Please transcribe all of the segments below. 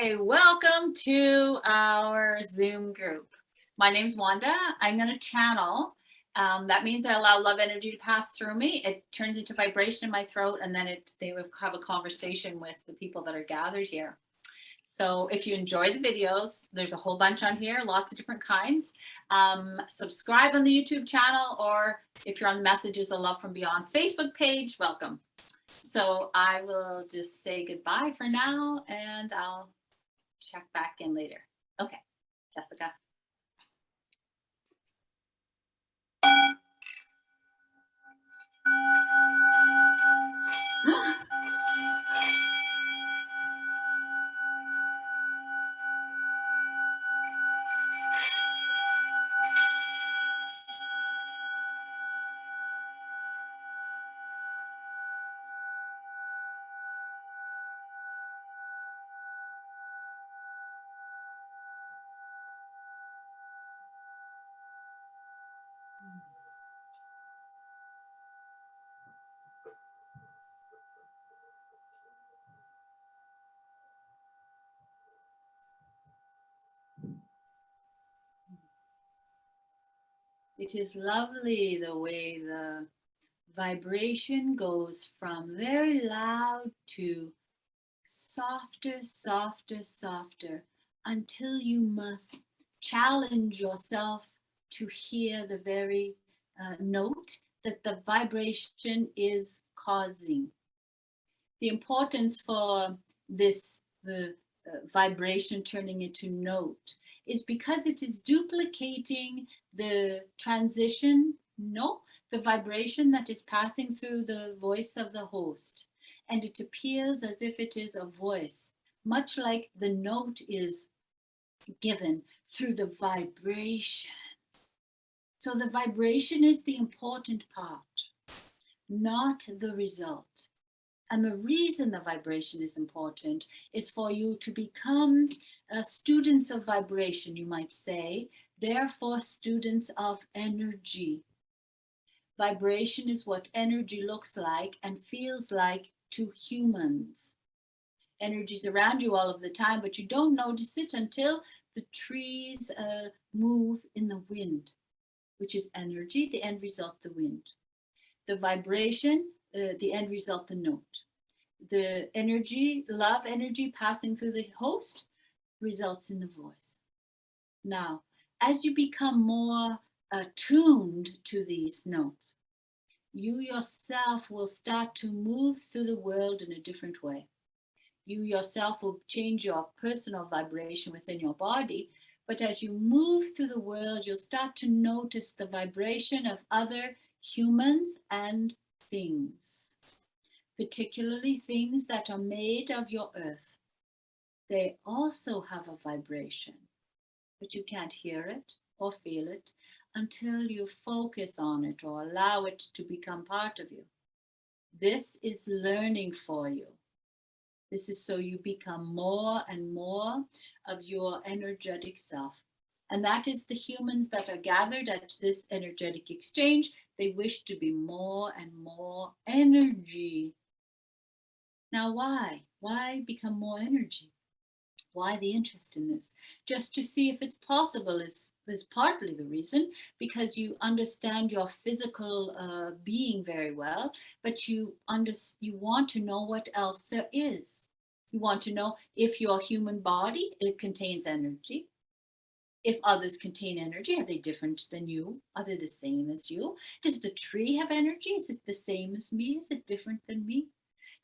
Hi, welcome to our Zoom group. My name's Wanda. I'm going to channel. That means I allow love energy to pass through me. It turns into vibration in my throat, and then they will have a conversation with the people that are gathered here. So if you enjoy the videos, there's a whole bunch on here, lots of different kinds. Subscribe on the YouTube channel, or if you're on the Messages of Love from Beyond Facebook page, welcome. So I will just say goodbye for now, and I'll check back in later. Okay, Jessica. It is lovely the way the vibration goes from very loud to softer, softer, softer, until you must challenge yourself to hear the very note that the vibration is causing. The importance for this vibration turning into note is because it is duplicating the transition, the vibration that is passing through the voice of the host. And it appears as if it is a voice, much like the note is given through the vibration. So the vibration is the important part, not the result. And the reason the vibration is important is for you to become students of vibration, you might say, therefore students of energy. Vibration is what energy looks like and feels like to humans. Energy's around you all of the time, but you don't notice it until the trees move in the wind, which is energy, the end result, the wind. The vibration, the end result, the note. The energy, love energy passing through the host results in the voice. Now, as you become more attuned to these notes, you yourself will start to move through the world in a different way. You yourself will change your personal vibration within your body, but as you move through the world, you'll start to notice the vibration of other humans and things, particularly things that are made of your earth. They also have a vibration, but you can't hear it or feel it until you focus on it or allow it to become part of you. This is learning for you. This is so you become more and more of your energetic self. And that is the humans that are gathered at this energetic exchange. They wish to be more and more energy. Now, why? Why become more energy? Why the interest in this? Just to see if it's possible is partly the reason, because you understand your physical being very well, but you want to know what else there is. You want to know if your human body, it contains energy. If others contain energy, are they different than you? Are they the same as you? Does the tree have energy? Is it the same as me? Is it different than me?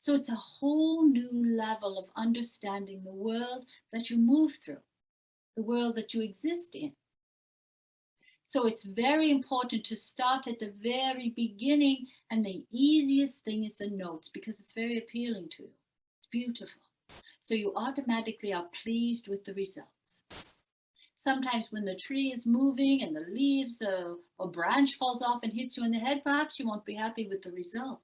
So it's a whole new level of understanding the world that you move through, the world that you exist in. So it's very important to start at the very beginning, and the easiest thing is the notes, because it's very appealing to you. It's beautiful. So you automatically are pleased with the results. Sometimes when the tree is moving and the leaves or branch falls off and hits you in the head, perhaps you won't be happy with the result.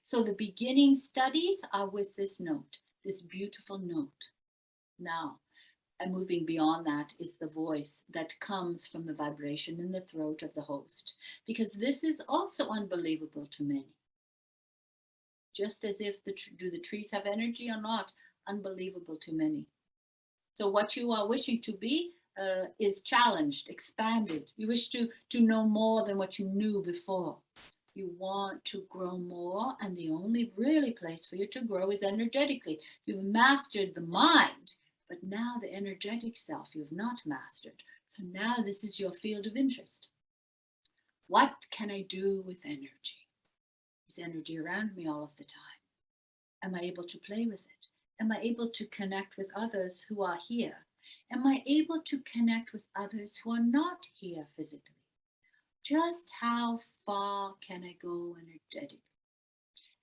So the beginning studies are with this note, this beautiful note. Now, and moving beyond that is the voice that comes from the vibration in the throat of the host, because this is also unbelievable to many. Just as if do the trees have energy or not, unbelievable to many. So what you are wishing to be is challenged, expanded. You wish to know more than what you knew before. You want to grow more, and the only really place for you to grow is energetically. You've mastered the mind, but now the energetic self you've not mastered. So now this is your field of interest. What can I do with energy? Is energy around me all of the time? Am I able to play with it? Am I able to connect with others who are here? Am I able to connect with others who are not here physically? Just how far can I go energetically?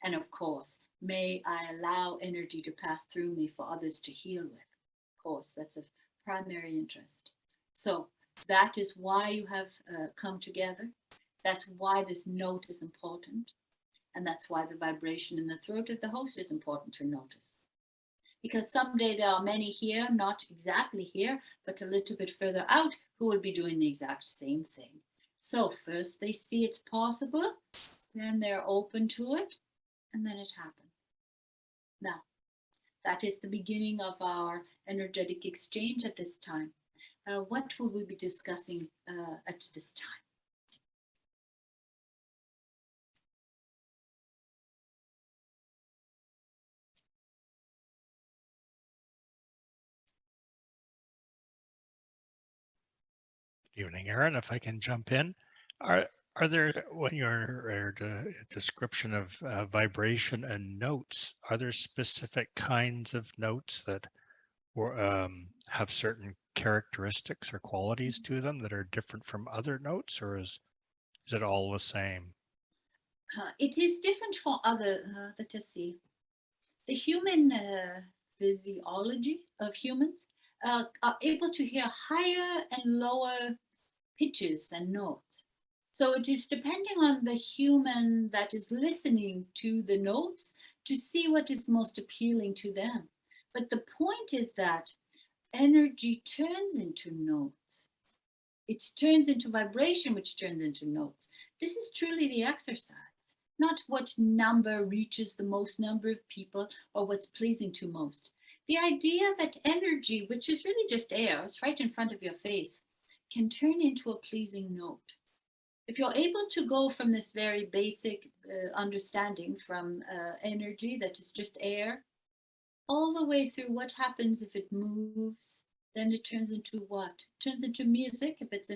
And of course, may I allow energy to pass through me for others to heal with? Of course, that's a primary interest. So that is why you have come together. That's why this note is important. And that's why the vibration in the throat of the host is important to notice. Because someday there are many here, not exactly here, but a little bit further out, who will be doing the exact same thing. So first they see it's possible, then they're open to it, and then it happens. Now, that is the beginning of our energetic exchange at this time. What will we be discussing at this time? Good evening, Aaron. If I can jump in, are there, when you're a description of vibration and notes, are there specific kinds of notes that have certain characteristics or qualities to them that are different from other notes, or is it all the same? It is different for other, let us see. The human physiology of humans are able to hear higher and lower pitches and notes. So it is depending on the human that is listening to the notes to see what is most appealing to them. But the point is that energy turns into notes. It turns into vibration, which turns into notes. This is truly the exercise, not what number reaches the most number of people or what's pleasing to most. The idea that energy, which is really just air, it's right in front of your face, can turn into a pleasing note. If you're able to go from this very basic understanding from energy that is just air, all the way through what happens if it moves, then it turns into what? It turns into music if it's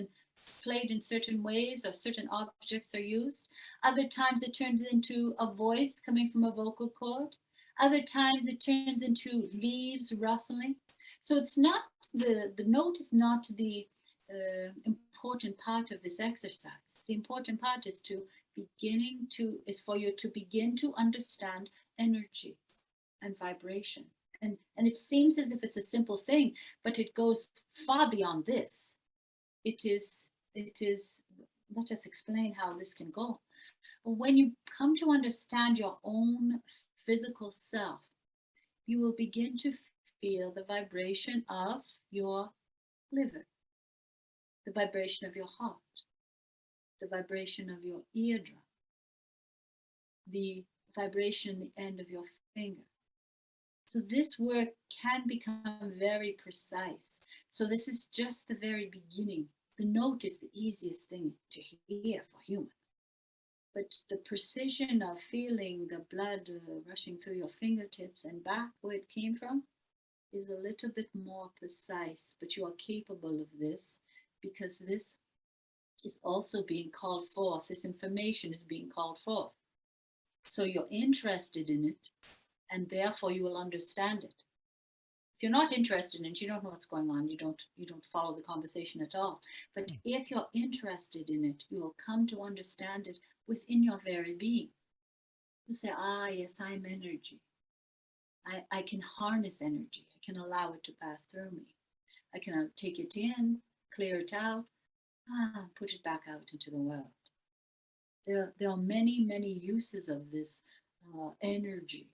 played in certain ways or certain objects are used. Other times it turns into a voice coming from a vocal cord. Other times it turns into leaves rustling. So it's not, the note is not the important part of this exercise. The important part is for you to begin to understand energy and vibration. And it seems as if it's a simple thing, but it goes far beyond this. It is, let us explain how this can go. When you come to understand your own physical self, you will begin to feel the vibration of your liver, the vibration of your heart, the vibration of your eardrum, the vibration in the end of your finger. So this work can become very precise. So this is just the very beginning. The note is the easiest thing to hear for humans. But the precision of feeling the blood rushing through your fingertips and back where it came from is a little bit more precise. But you are capable of this because this is also being called forth. This information is being called forth. So you're interested in it, and therefore you will understand it. If you're not interested in it, you don't know what's going on, you don't follow the conversation at all. But if you're interested in it, you will come to understand it within your very being. You say, yes, I'm energy. I can harness energy. I can allow it to pass through me. I can take it in, clear it out, put it back out into the world. There are many, many uses of this energy.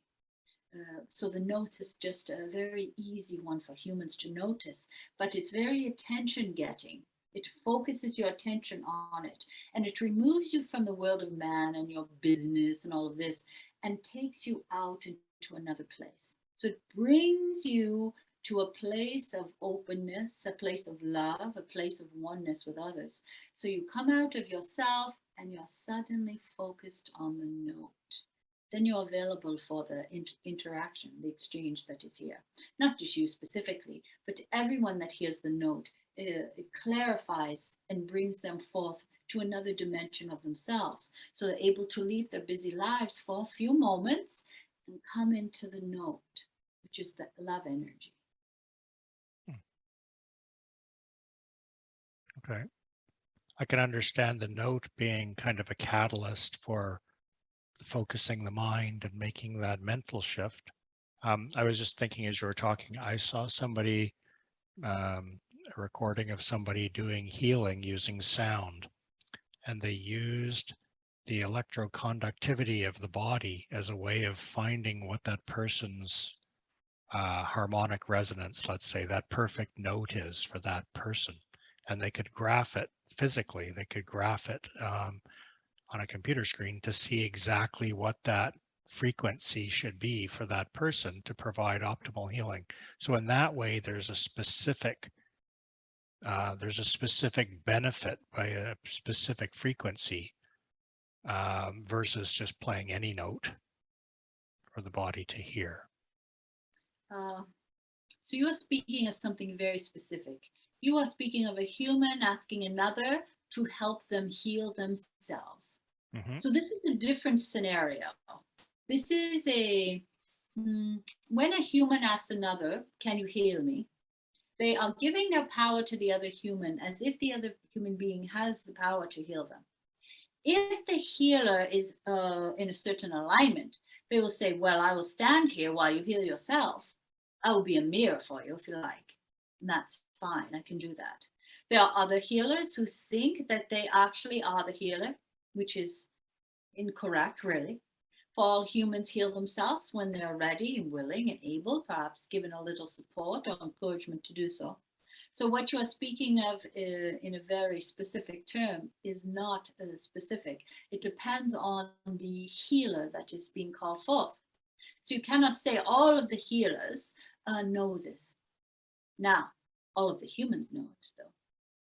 So the notes is just a very easy one for humans to notice, but it's very attention getting. It focuses your attention on it, and it removes you from the world of man and your business and all of this, and takes you out into another place. So it brings you to a place of openness, a place of love, a place of oneness with others. So you come out of yourself and you're suddenly focused on the note. Then you're available for the interaction, the exchange that is here. Not just you specifically, but to everyone that hears the note. It clarifies and brings them forth to another dimension of themselves. So they're able to leave their busy lives for a few moments and come into the note, which is the love energy. Okay. I can understand the note being kind of a catalyst for focusing the mind and making that mental shift. I was just thinking as you were talking, I saw somebody, a recording of somebody doing healing using sound, and they used the electroconductivity of the body as a way of finding what that person's harmonic resonance, let's say, that perfect note is for that person. And they could graph it physically, they could graph it on a computer screen to see exactly what that frequency should be for that person to provide optimal healing. So in that way, there's a specific benefit by a specific frequency versus just playing any note for the body to hear. So you're speaking of something very specific. You are speaking of a human asking another to help them heal themselves. Mm-hmm. So this is a different scenario. This is when a human asks another, can you heal me? They are giving their power to the other human as if the other human being has the power to heal them. If the healer is in a certain alignment, they will say, well, I will stand here while you heal yourself. I will be a mirror for you if you like. And that's fine, I can do that. There are other healers who think that they actually are the healer, which is incorrect, really. For all humans heal themselves when they are ready and willing and able, perhaps given a little support or encouragement to do so. So what you are speaking of in a very specific term is not specific. It depends on the healer that is being called forth. So you cannot say all of the healers know this. Now, all of the humans know it though.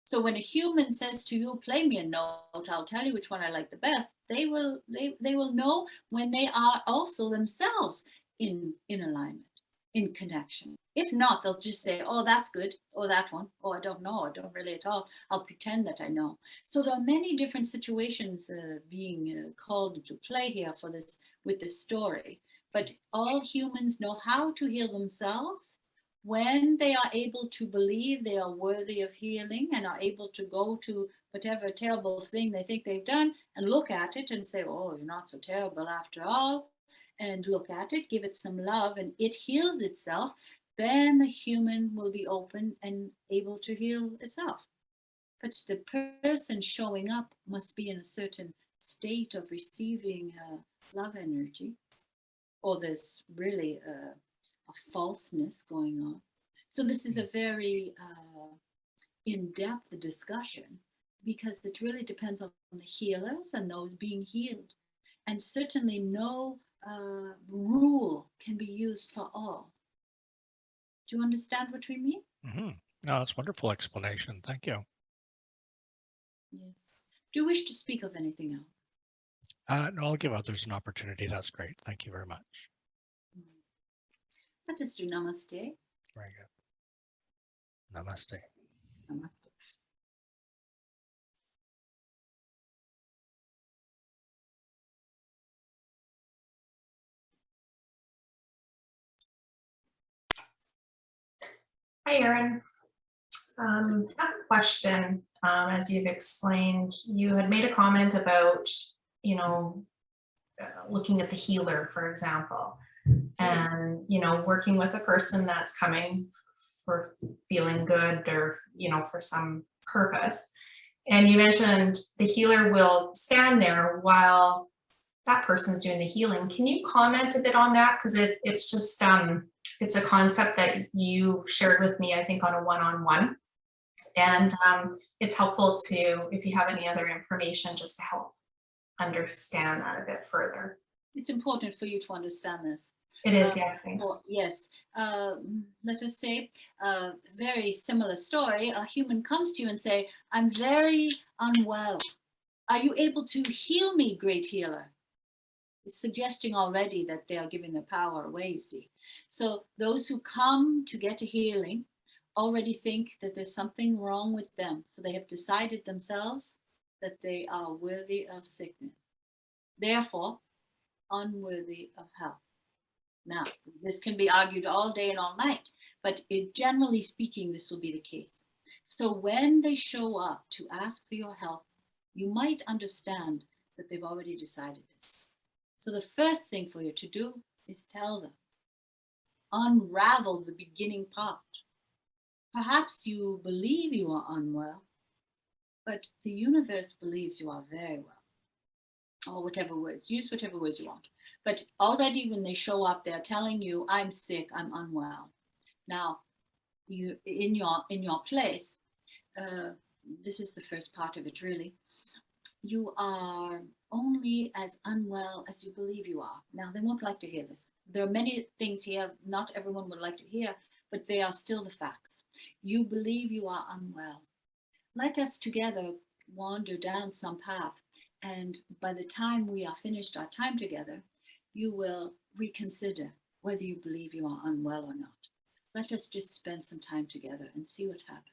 So when a human says to you, play me a note, I'll tell you which one I like the best, they will know when they are also themselves in alignment, in connection. If not, they'll just say, oh, that's good, or that one, oh, I don't know, I don't really at all. I'll pretend that I know. So there are many different situations being called into play here for this, with this story. But all humans know how to heal themselves when they are able to believe they are worthy of healing and are able to go to whatever terrible thing they think they've done and look at it and say, oh, you're not so terrible after all, and look at it, give it some love, and it heals itself, then the human will be open and able to heal itself. But the person showing up must be in a certain state of receiving love energy, or there's really a falseness going on. So this is a very in-depth discussion because it really depends on the healers and those being healed. And certainly no rule can be used for all. Do you understand what we mean? Mm-hmm. No, that's a wonderful explanation. Thank you. Yes. Do you wish to speak of anything else? No, I'll give others an opportunity. That's great. Thank you very much. Let us do namaste. Very good. Namaste. Namaste. Hi, Aaron. I have a question. As you've explained, you had made a comment about, looking at the healer, for example, and, working with a person that's coming for feeling good or, for some purpose. And you mentioned the healer will stand there while that person's doing the healing. Can you comment a bit on that? Because it's just, it's a concept that you've shared with me, I think, on a one-on-one. And it's helpful to, if you have any other information, just to help understand that a bit further. It's important for you to understand this. It is, yes, thanks. Yes, let us say a very similar story. A human comes to you and say, I'm very unwell. Are you able to heal me, great healer? It's suggesting already that they are giving their power away, you see. So those who come to get a healing already think that there's something wrong with them. So they have decided themselves that they are worthy of sickness, therefore unworthy of help. Now, this can be argued all day and all night, but generally speaking, this will be the case. So when they show up to ask for your help, you might understand that they've already decided this. So the first thing for you to do is tell them, unravel the beginning part. Perhaps you believe you are unwell, but the universe believes you are very well. Or whatever words, use whatever words you want. But already when they show up, they're telling you, I'm sick, I'm unwell. Now, you in your place, this is the first part of it really, you are only as unwell as you believe you are. Now, they won't like to hear this. There are many things here not everyone would like to hear, but they are still the facts. You believe you are unwell. Let us together wander down some path, and by the time we are finished our time together, you will reconsider whether you believe you are unwell or not. Let us just spend some time together and see what happens.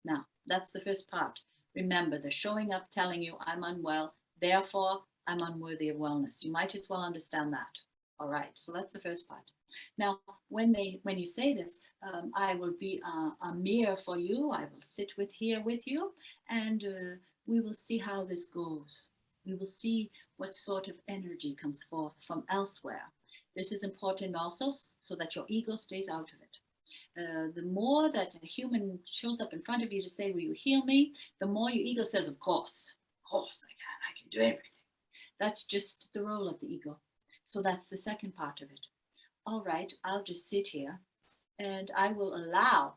Now, that's the first part. Remember, they're showing up telling you, I'm unwell, therefore I'm unworthy of wellness. You might as well understand that. All right, so that's the first part. Now, when you say this, I will be a mirror for you. I will sit here with you, and we will see how this goes. We will see what sort of energy comes forth from elsewhere. This is important also so that your ego stays out of it. The more that a human shows up in front of you to say, will you heal me? The more your ego says, of course I can do everything. That's just the role of the ego. So that's the second part of it. All right, I'll just sit here and I will allow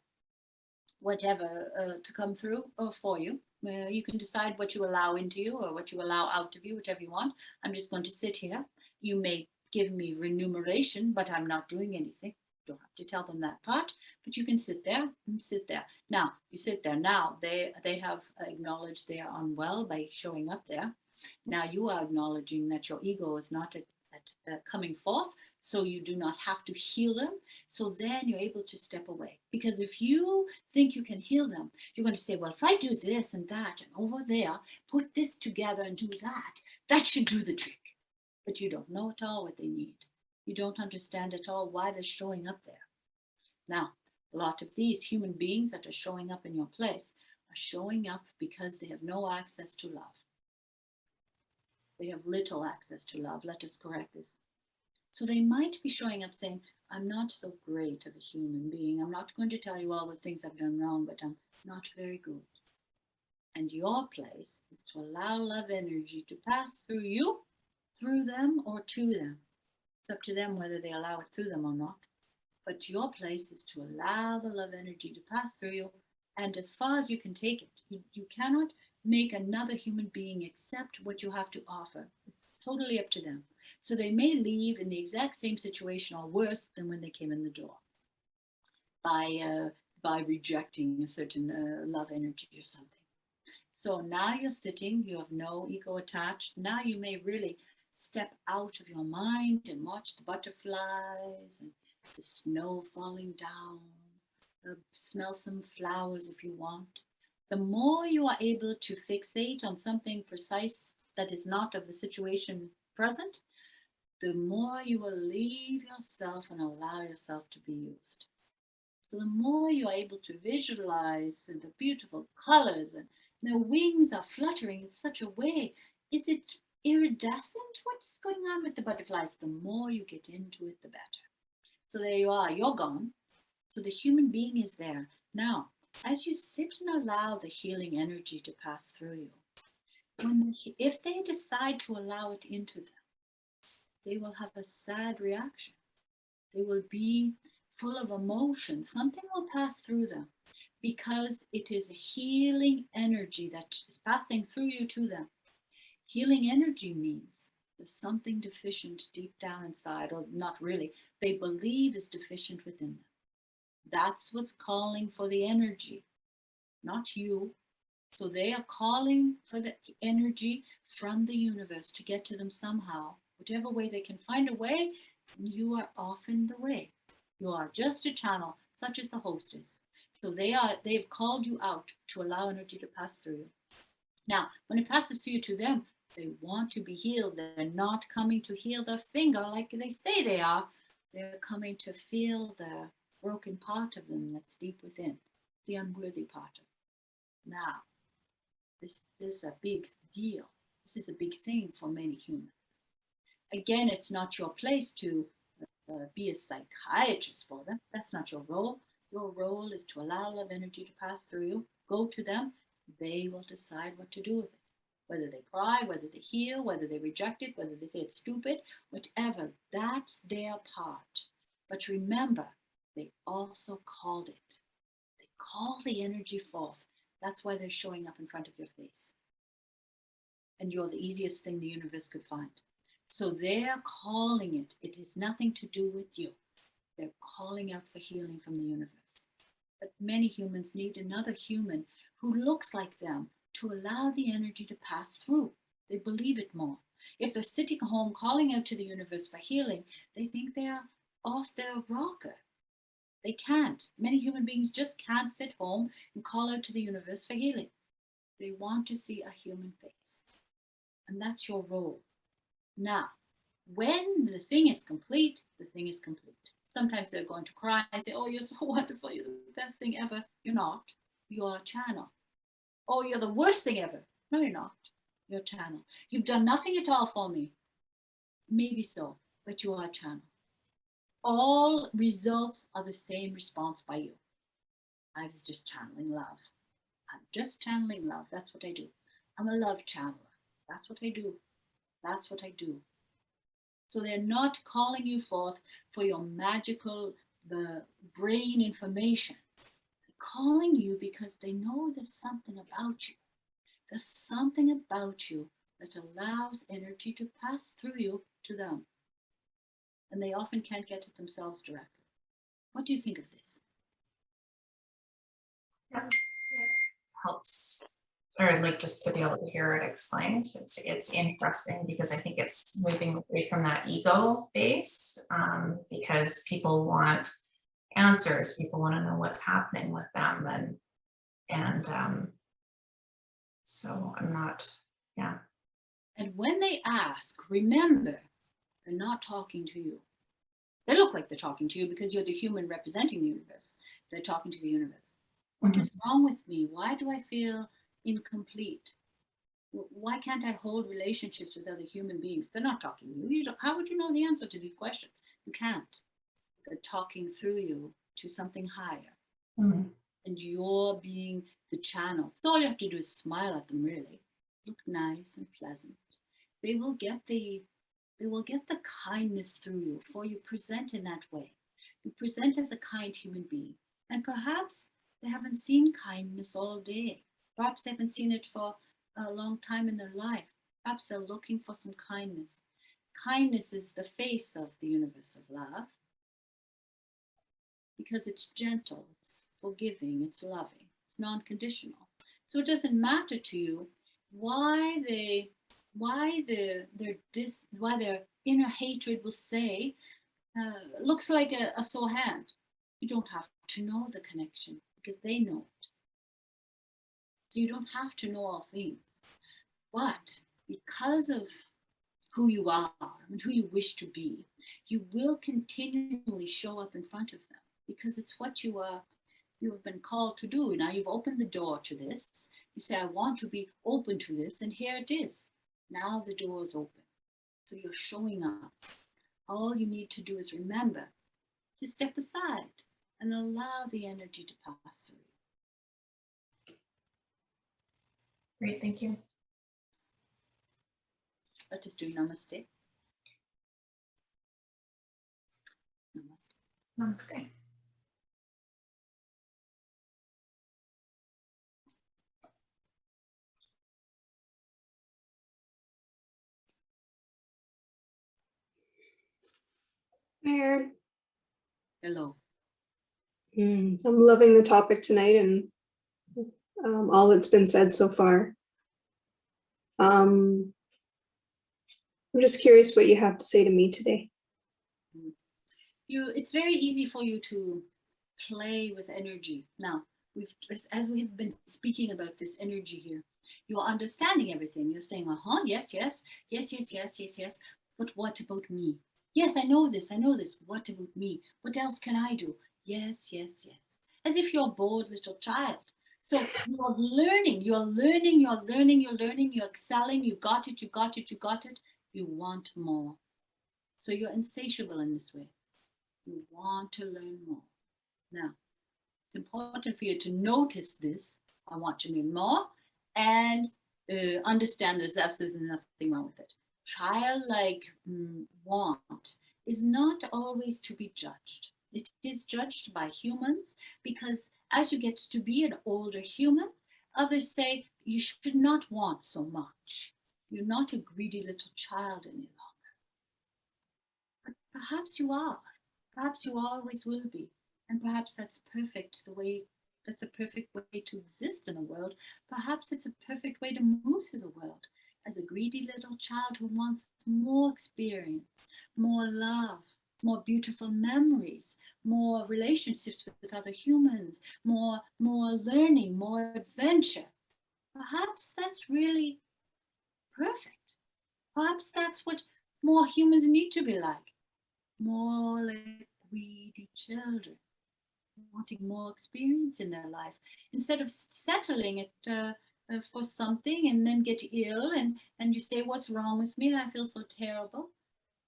whatever to come through for you. You can decide what you allow into you or what you allow out of you, whatever you want. I'm just going to sit here. You may give me remuneration, but I'm not doing anything. You don't have to tell them that part, but you can sit there and sit there. Now, you sit there. Now, they have acknowledged they are unwell by showing up there. Now you are acknowledging that your ego is not coming forth, so you do not have to heal them. So then you're able to step away. Because if you think you can heal them, you're going to say, well, if I do this and that and over there, put this together and do that, that should do the trick. But you don't know at all what they need. You don't understand at all why they're showing up there. Now, a lot of these human beings that are showing up in your place are showing up because they have no access to love. They have little access to love. Let us correct this. So they might be showing up saying, I'm not so great of a human being. I'm not going to tell you all the things I've done wrong, but I'm not very good. And your place is to allow love energy to pass through you, through them, or to them. It's up to them whether they allow it through them or not. But your place is to allow the love energy to pass through you. And as far as you can take it, you cannot make another human being accept what you have to offer. It's totally up to them. So they may leave in the exact same situation or worse than when they came in the door by rejecting a certain love energy or something. So now you're sitting, you have no ego attached. Now you may really step out of your mind and watch the butterflies and the snow falling down, smell some flowers if you want. The more you are able to fixate on something precise that is not of the situation present, the more you will leave yourself and allow yourself to be used. So the more you are able to visualize the beautiful colors and their wings are fluttering in such a way, is it iridescent? What's going on with the butterflies? The more you get into it, the better. So there you are, you're gone. So the human being is there. Now, as you sit and allow the healing energy to pass through you, if they decide to allow it into them, they will have a sad reaction. They will be full of emotion. Something will pass through them because it is a healing energy that is passing through you to them. Healing energy means There's something deficient deep down inside, or not really, they believe is deficient within them. That's what's calling for the energy, not you. So they are calling for the energy from the universe to get to them somehow, whatever way they can find a way. You are often the way. You are just a channel, such as the host is. So they've called you out to allow energy to pass through you. Now, when it passes through you to them, they want to be healed. They're not coming to heal their finger like they say they are. They're coming to feel the broken part of them that's deep within, the unworthy part of them. Now, this is a big deal. This is a big thing for many humans. Again, it's not your place to be a psychiatrist for them. That's not your role. Your role is to allow love energy to pass through you. Go to them. They will decide what to do with it. Whether they cry, whether they heal, whether they reject it, whether they say it's stupid, whatever, that's their part. But remember, they also called it. They call the energy forth. That's why they're showing up in front of your face. And you're the easiest thing the universe could find. So they're calling it. It has nothing to do with you. They're calling out for healing from the universe. But many humans need another human who looks like them to allow the energy to pass through. They believe it more. If they're sitting home calling out to the universe for healing, they think they are off their rocker. They can't. Many human beings just can't sit home and call out to the universe for healing. They want to see a human face. And that's your role. Now, when the thing is complete, the thing is complete. Sometimes they're going to cry and say, oh, you're so wonderful. You're the best thing ever. You're not. You're a channel. Oh, you're the worst thing ever. No, you're not. You're a channel. You've done nothing at all for me. Maybe so, but you are a channel. All results are the same response by you. I was just channeling love. I'm just channeling love. That's what I do. I'm a love channeler. That's what I do. That's what I do. So they're not calling you forth for your magical, the brain information. They're calling you because they know there's something about you. There's something about you that allows energy to pass through you to them. And they often can't get it themselves directly. What do you think of this? Yeah. Helps, or like just to be able to hear it explained. It's interesting because I think it's moving away from that ego base, because people want answers. People want to know what's happening with them, and so I'm not, yeah. And when they ask, remember, they're not talking to you. They look like they're talking to you because you're the human representing the universe. They're talking to the universe. What is wrong with me? Why do I feel incomplete? Why can't I hold relationships with other human beings? They're not talking to you. How would you know the answer to these questions? You can't. They're talking through you to something higher. And you're being the channel. So all you have to do is smile at them, really. Look nice and pleasant. They will get the kindness through you, for you present in that way. You present as a kind human being. And perhaps they haven't seen kindness all day. Perhaps they haven't seen it for a long time in their life. Perhaps they're looking for some kindness. Kindness is the face of the universe of love because it's gentle, it's forgiving, it's loving, it's non-conditional. So it doesn't matter to you why their inner hatred will say, looks like a sore hand. You don't have to know the connection because they know it. So you don't have to know all things. But because of who you are and who you wish to be, you will continually show up in front of them because it's what you have been called to do. Now you've opened the door to this. You say, I want to be open to this, and here it is. Now the door is open. So you're showing up. All you need to do is remember to step aside and allow the energy to pass through. Great, thank you. Let us do namaste. Namaste. Namaste. Aaron, Hello. I'm loving the topic tonight and all that's been said so far. I'm just curious what you have to say to me today. It's very easy for you to play with energy. Now, as we have been speaking about this energy here, you are understanding everything. You're saying, yes, yes, yes, yes, yes, yes, yes. But what about me? Yes, I know this. What about me? What else can I do? Yes, yes, yes. As if you're a bored little child. So you're learning, you're excelling, you got it. You want more. So you're insatiable in this way. You want to learn more. Now, it's important for you to notice this. I want to learn more and understand there's absolutely nothing wrong with it. Childlike want is not always to be judged. It is judged by humans because as you get to be an older human, others say you should not want so much. You're not a greedy little child any longer. But perhaps you are. Perhaps you always will be. And perhaps that's perfect that's a perfect way to exist in the world. Perhaps it's a perfect way to move through the world as a greedy little child who wants more experience, more love, more beautiful memories, more relationships with other humans, more learning, more adventure. Perhaps that's really perfect. Perhaps that's what more humans need to be like. More like greedy children, wanting more experience in their life instead of settling it for something and then get ill and you say, what's wrong with me? And I feel so terrible.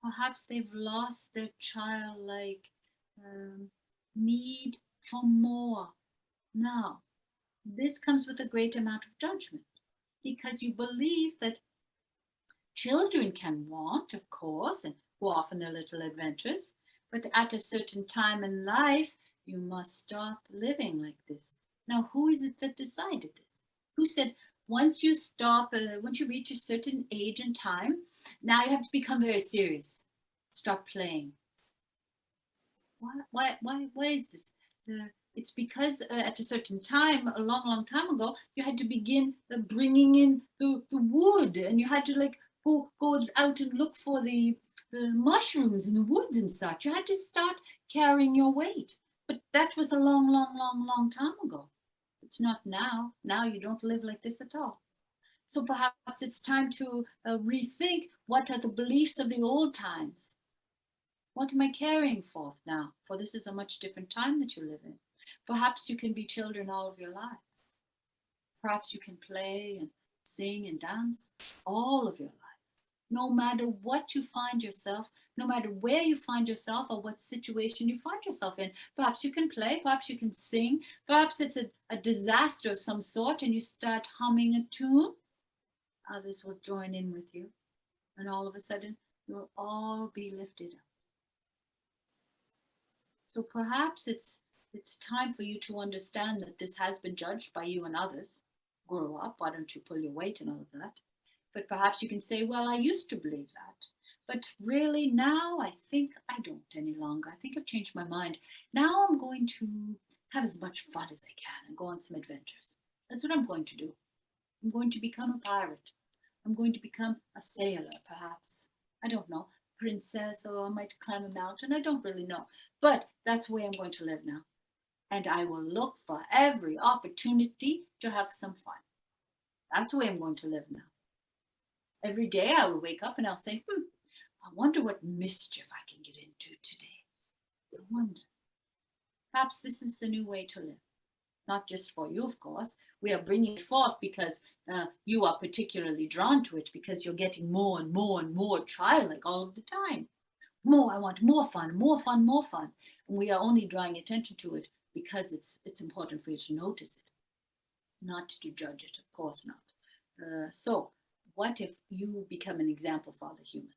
Perhaps they've lost their childlike need for more. Now, this comes with a great amount of judgment because you believe that children can want, of course, and go off on their little adventures, but at a certain time in life, you must stop living like this. Now, who is it that decided this? Who said once you once you reach a certain age and time, now you have to become very serious. Stop playing. Why is this? It's because at a certain time, a long time ago, you had to begin bringing in the wood, and you had to like go out and look for the mushrooms in the woods and such. You had to start carrying your weight. But that was a long time ago. It's not now. Now you don't live like this at all. So perhaps it's time to rethink what are the beliefs of the old times. What am I carrying forth now? For this is a much different time that you live in. Perhaps you can be children all of your lives. Perhaps you can play and sing and dance all of your life. No matter what you find yourself, no matter where you find yourself or what situation you find yourself in. Perhaps you can play, perhaps you can sing, perhaps it's a disaster of some sort and you start humming a tune. Others will join in with you. And all of a sudden, you'll all be lifted up. So perhaps it's time for you to understand that this has been judged by you and others. Grow up, why don't you pull your weight and all of that? But perhaps you can say, well, I used to believe that. But really now I think I don't any longer. I think I've changed my mind. Now I'm going to have as much fun as I can and go on some adventures. That's what I'm going to do. I'm going to become a pirate. I'm going to become a sailor, perhaps. I don't know. Princess, or I might climb a mountain. I don't really know. But that's the way I'm going to live now. And I will look for every opportunity to have some fun. That's the way I'm going to live now. Every day I will wake up and I'll say, I wonder what mischief I can get into today. I wonder. Perhaps this is the new way to live. Not just for you, of course. We are bringing it forth because you are particularly drawn to it because you're getting more and more childlike all of the time. I want more fun, more fun, more fun. And we are only drawing attention to it because it's important for you to notice it, not to judge it, of course not. So what if you become an example for other humans?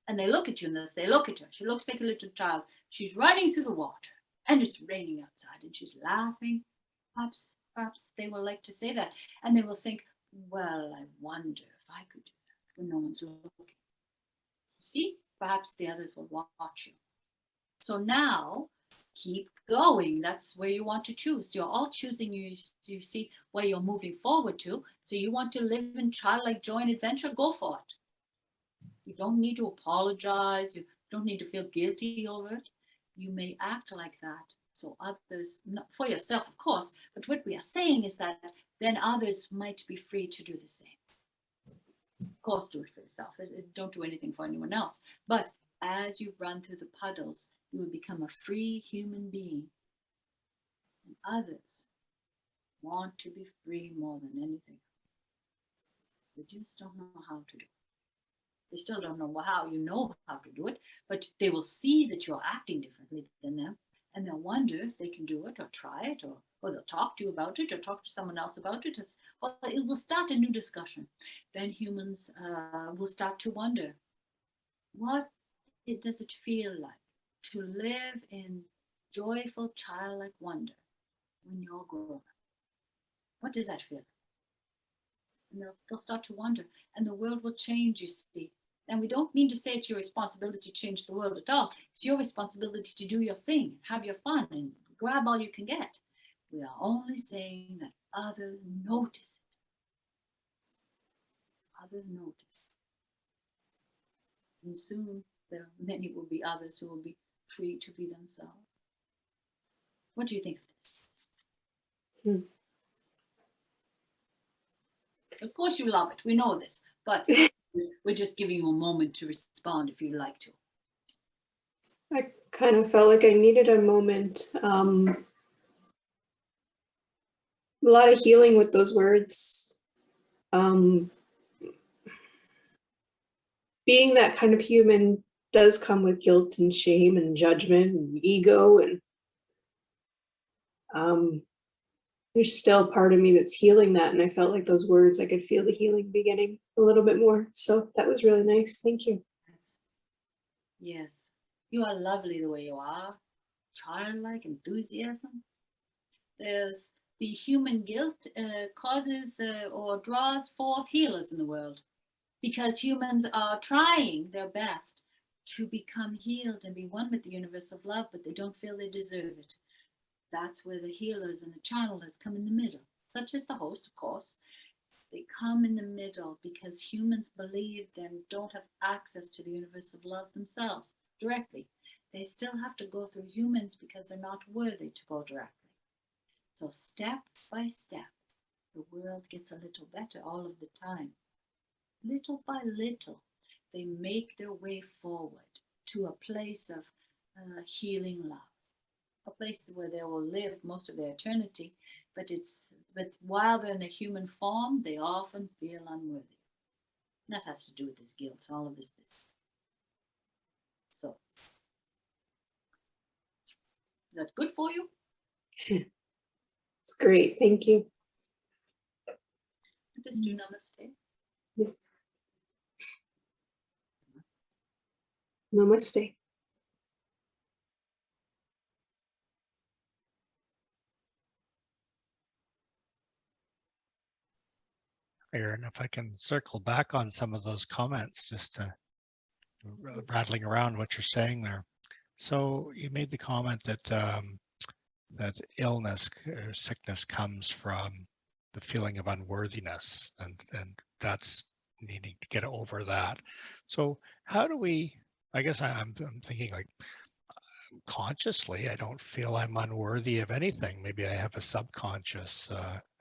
And they look at you and they'll say, look at her. She looks like a little child. She's running through the water and it's raining outside and she's laughing. Perhaps they will like to say that. And they will think, well, I wonder if I could do that when no one's looking. See, perhaps the others will watch you. So now keep going. That's where you want to choose. You're all choosing, you see where you're moving forward to. So you want to live in childlike joy and adventure, go for it. You don't need to apologize. You don't need to feel guilty over it. You may act like that. So others, not for yourself, of course, but what we are saying is that then others might be free to do the same. Of course, do it for yourself. Don't do anything for anyone else. But as you run through the puddles, you will become a free human being. And others want to be free more than anything. They just don't know how to do it. They still don't know how you know how to do it, but they will see that you're acting differently than them, and they'll wonder if they can do it or try it, or they'll talk to you about it or talk to someone else about it. It will start a new discussion. Then humans will start to wonder, what does it feel like to live in joyful childlike wonder when you're grown up? What does that feel like? And they'll start to wonder, and the world will change, you see. And we don't mean to say it's your responsibility to change the world at all. It's your responsibility to do your thing, have your fun, and grab all you can get. We are only saying that others notice it. Others notice. And soon many will be others who will be free to be themselves. What do you think of this? Of course you love it. We know this, but we're just giving you a moment to respond if you'd like to. I kind of felt like I needed a moment. A lot of healing with those words. Being that kind of human does come with guilt and shame and judgment and ego, and there's still part of me that's healing that, and I felt like those words, I could feel the healing beginning a little bit more. So that was really nice. Thank you. Yes. You are lovely the way you are. Childlike enthusiasm. There's the human guilt causes or draws forth healers in the world, because humans are trying their best to become healed and be one with the universe of love, but they don't feel they deserve it. That's where the healers and the channelers come in the middle, such as the host, of course. They come in the middle because humans believe they don't have access to the universe of love themselves directly. They still have to go through humans because they're not worthy to go directly. So step by step, the world gets a little better all of the time. Little by little, they make their way forward to a place of healing love. A place where they will live most of their eternity, but while they're in the human form, they often feel unworthy. And that has to do with this guilt, all of this business. So, is that good for you? It's great. Thank you. Just do namaste. Yes. Namaste. Aaron, if I can circle back on some of those comments, just rattling around what you're saying there. So you made the comment that that illness or sickness comes from the feeling of unworthiness, and that's needing to get over that. So how do we, I guess I'm thinking like consciously, I don't feel I'm unworthy of anything. Maybe I have a subconscious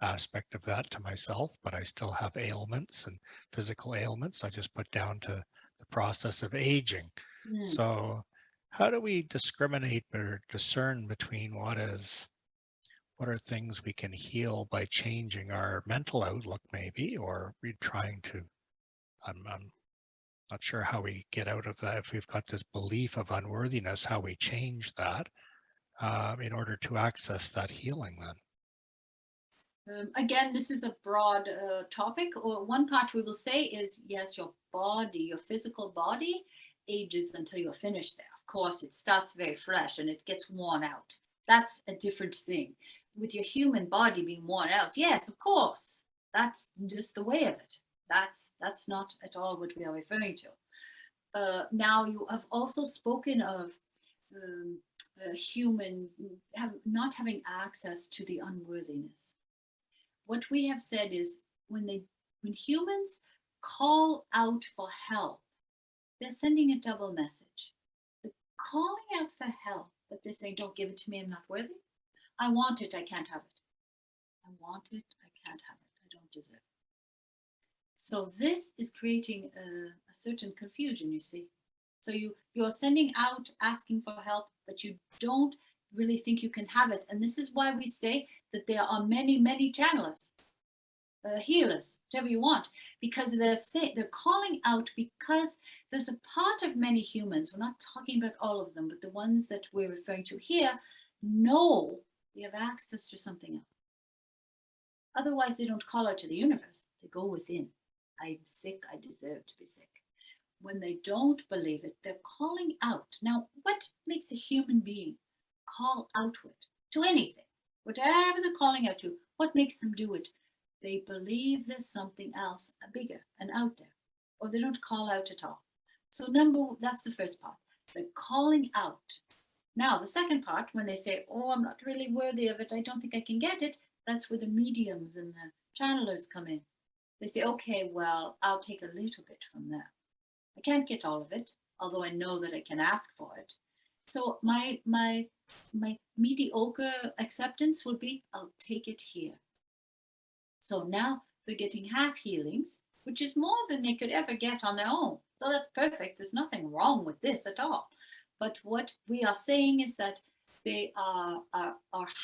aspect of that to myself, but I still have ailments and physical ailments. I just put down to the process of aging. So how do we discriminate or discern between what are things we can heal by changing our mental outlook maybe, or we're trying to, I'm not sure how we get out of that. If we've got this belief of unworthiness, how we change that in order to access that healing then. Again, this is a broad topic. Or one part we will say is, yes, your body, your physical body ages until you're finished there. Of course, it starts very fresh and it gets worn out. That's a different thing. With your human body being worn out, yes, of course, that's just the way of it. That's not at all what we are referring to. Now, you have also spoken of human not having access to the unworthiness. What we have said is when humans call out for help, they're sending a double message. They're calling out for help, but they're saying, don't give it to me, I'm not worthy. I want it, I can't have it. I want it, I can't have it, I don't deserve it. So this is creating a certain confusion, you see. So you're sending out, asking for help, but you don't really think you can have it. And this is why we say that there are many, many channelers, healers, whatever you want, because they're calling out because there's a part of many humans, we're not talking about all of them, but the ones that we're referring to here know they have access to something else. Otherwise, they don't call out to the universe. They go within. I'm sick. I deserve to be sick. When they don't believe it, they're calling out. Now, what makes a human being call outward to anything? Whatever they're calling out to, what makes them do it? They believe there's something else bigger and out there, or they don't call out at all. So that's the first part. They're calling out. Now, the second part, when they say, oh, I'm not really worthy of it, I don't think I can get it, that's where the mediums and the channelers come in. They say, okay, well, I'll take a little bit from there. I can't get all of it, although I know that I can ask for it. So my mediocre acceptance will be, I'll take it here. So now they're getting half healings, which is more than they could ever get on their own. So that's perfect. There's nothing wrong with this at all. But what we are saying is that they are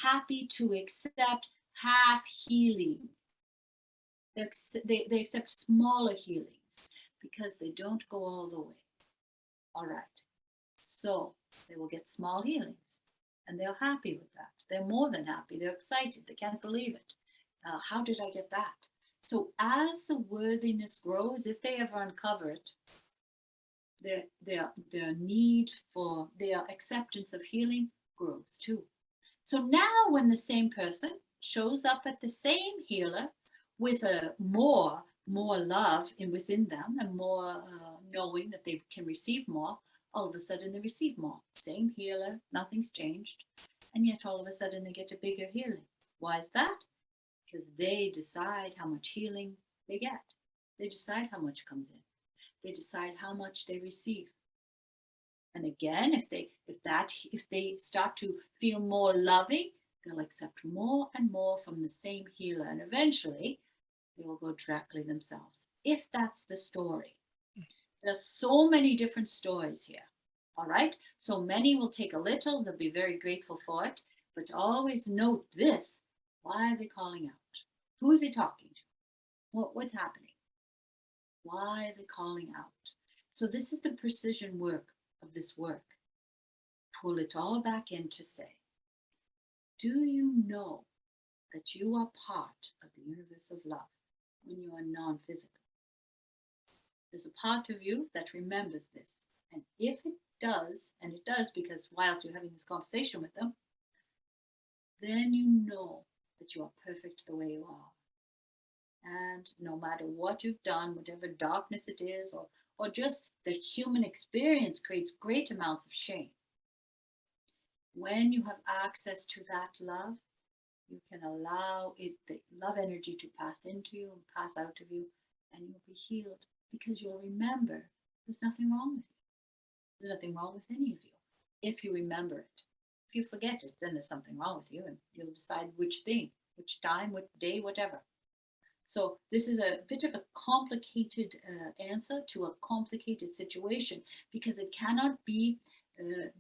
happy to accept half healing. They accept smaller healings because they don't go all the way. All right. So they will get small healings and they're happy with that. They're more than happy. They're excited. They can't believe it. How did I get that? So as the worthiness grows, if they ever uncover it, their need for their acceptance of healing grows too. So now when the same person shows up at the same healer with a more love within them and more knowing that they can receive more, all of a sudden they receive more. Same healer, nothing's changed. And yet all of a sudden they get a bigger healing. Why is that? Because they decide how much healing they get. They decide how much comes in. They decide how much they receive. And again, if they start to feel more loving, they'll accept more and more from the same healer. And eventually they will go directly themselves. If that's the story. There's so many different stories here. All right. So many will take a little. They'll be very grateful for it. But always note this. Why are they calling out? Who are they talking to? What's happening? Why are they calling out? So this is the precision work of this work. Pull it all back in to say, do you know that you are part of the universe of love when you are non-physical? There's a part of you that remembers this. And if it does, and it does because whilst you're having this conversation with them, then you know that you are perfect the way you are. And no matter what you've done, whatever darkness it is, or just the human experience creates great amounts of shame. When you have access to that love, you can allow the love energy to pass into you and pass out of you, and you'll be healed because you'll remember there's nothing wrong with you. There's nothing wrong with any of you if you remember it. If you forget it, then there's something wrong with you, and you'll decide which thing, which time, what day, whatever. So this is a bit of a complicated answer to a complicated situation because it cannot be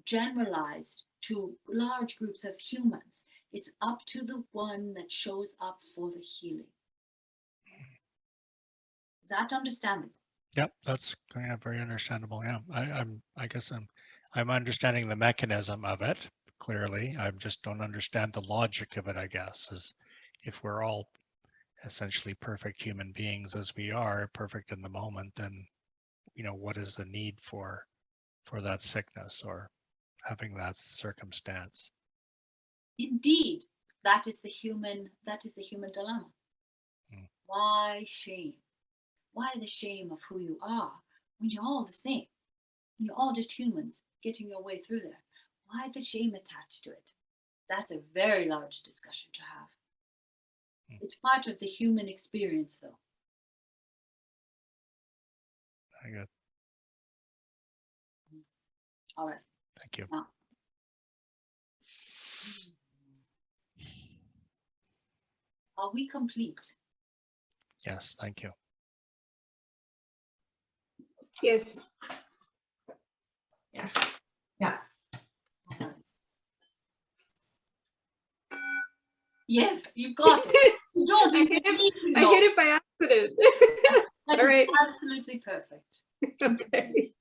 generalized to large groups of humans. It's up to the one that shows up for the healing. Is that understandable? Yep, that's very understandable. Yeah, I guess I'm understanding the mechanism of it clearly. I just don't understand the logic of it, I guess, is if we're all essentially perfect human beings as we are, perfect in the moment, then what is the need for that sickness or having that circumstance? Indeed, that is the human dilemma. Why shame? Why the shame of who you are when you're all the same? When you're all just humans getting your way through there. Why the shame attached to it? That's a very large discussion to have. It's part of the human experience, though. I got. All right. Thank you. Now. Are we complete? Yes, thank you. Yes. Yes. Yeah. Yes, you've got it. You don't I even hit it, need to I know. hit it by accident. That All is right. absolutely perfect. Okay.